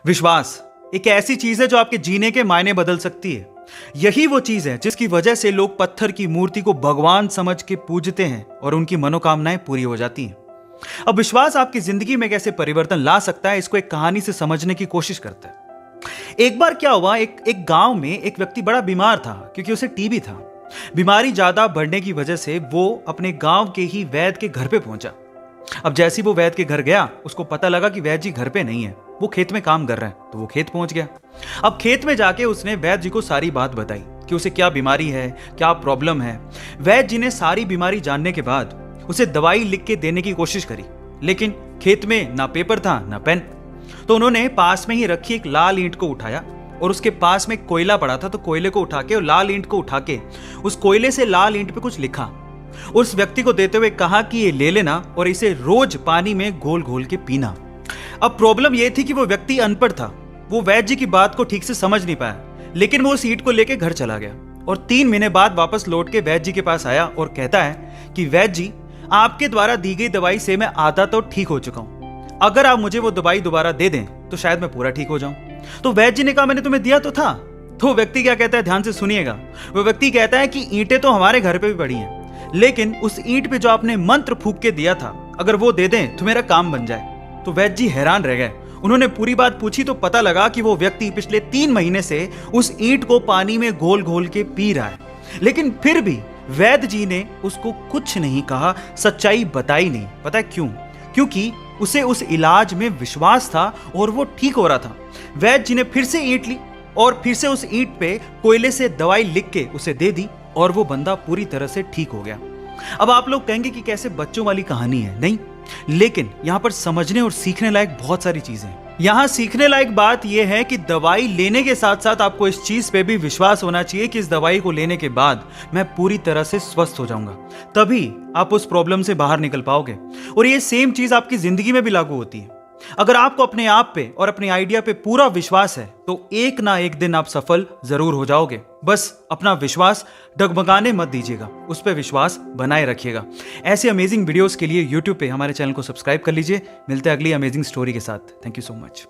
विश्वास एक ऐसी चीज है जो आपके जीने के मायने बदल सकती है। यही वो चीज है जिसकी वजह से लोग पत्थर की मूर्ति को भगवान समझ के पूजते हैं और उनकी मनोकामनाएं पूरी हो जाती हैं। अब विश्वास आपकी जिंदगी में कैसे परिवर्तन ला सकता है, इसको एक कहानी से समझने की कोशिश करते हैं। एक बार क्या हुआ, एक गांव में एक व्यक्ति बड़ा बीमार था क्योंकि उसे टीबी था। बीमारी ज्यादा बढ़ने की वजह से वो अपने गांव के ही वैद्य के घर पे पहुंचा। अब जैसे ही वो वैद्य के घर गया, उसको पता लगा कि वैद्य जी घर पे नहीं है, वो खेत में काम कर रहे हैं। तो वो खेत पहुंच गया। अब खेत में जाके उसने वैद्य जी को सारी बात बताई कि उसे क्या बीमारी है, क्या प्रॉब्लम है। वैद्य जी ने सारी बीमारी जानने के बाद उसे दवाई लिख के देने की कोशिश करी, लेकिन खेत में ना पेपर था ना पेन। तो उन्होंने पास में ही रखी एक लाल ईंट को उठाया और उसके पास में कोयला पड़ा था, तो कोयले को उठा के और लाल ईंट को उठा के उस कोयले से लाल ईंट पे कुछ लिखा। उस व्यक्ति को देते हुए कहा कि ये ले लेना और इसे रोज पानी में घोल घोल के पीना। अब प्रॉब्लम यह थी कि वो व्यक्ति अनपढ़ था, वो वैद्य जी की बात को ठीक से समझ नहीं पाया, लेकिन वो उस ईंट को लेके घर चला गया और 3 महीने बाद वापस लौट के वैद्य जी के पास आया और कहता है कि वैद्य जी, आपके द्वारा दी गई दवाई से मैं आधा तो ठीक हो चुका हूं। अगर आप मुझे वो दवाई दोबारा दे दें तो शायद मैं पूरा ठीक हो जाऊं। तो वैद्य जी ने कहा, मैंने तुम्हें दिया तो था। तो व्यक्ति क्या कहता है, ध्यान से सुनिएगा। वो व्यक्ति कहता है कि ईंटें तो हमारे घर पे भी पड़ी हैं, लेकिन उस ईंट पे जो आपने मंत्र फूंक के दिया था, अगर वो दे दें तो मेरा काम बन जाए। तो वैद्य जी हैरान रह गए। उन्होंने पूरी बात पूछी तो पता लगा कि वो व्यक्ति पिछले 3 महीने से उस ईंट को पानी में घोल घोल के पी रहा है, लेकिन फिर भी वैद्य जी ने उसको कुछ नहीं कहा, सच्चाई बताई नहीं। पता है क्यों? क्योंकि उसे उस इलाज में विश्वास था और वो ठीक हो रहा था। वैद्य जी ने फिर से ईंट ली और फिर से उस ईंट पे कोयले से दवाई लिख के उसे दे दी और वो बंदा पूरी तरह से ठीक हो गया। अब आप लोग कहेंगे कि कैसे बच्चों वाली कहानी है, नहीं, लेकिन यहां पर समझने और सीखने लायक बहुत सारी चीजें हैं। यहां सीखने लायक बात यह है कि दवाई लेने के साथ साथ आपको इस चीज पे भी विश्वास होना चाहिए कि इस दवाई को लेने के बाद मैं पूरी तरह से स्वस्थ हो जाऊंगा, तभी आप उस प्रॉब्लम से बाहर निकल पाओगे। और ये सेम चीज आपकी जिंदगी में भी लागू होती है। अगर आपको अपने आप पे और अपने आइडिया पे पूरा विश्वास है तो एक ना एक दिन आप सफल जरूर हो जाओगे। बस अपना विश्वास डगमगाने मत दीजिएगा, उस पर विश्वास बनाए रखिएगा। ऐसे अमेजिंग वीडियोस के लिए YouTube पे हमारे चैनल को सब्सक्राइब कर लीजिए। मिलते हैं अगली अमेजिंग स्टोरी के साथ। Thank you so much.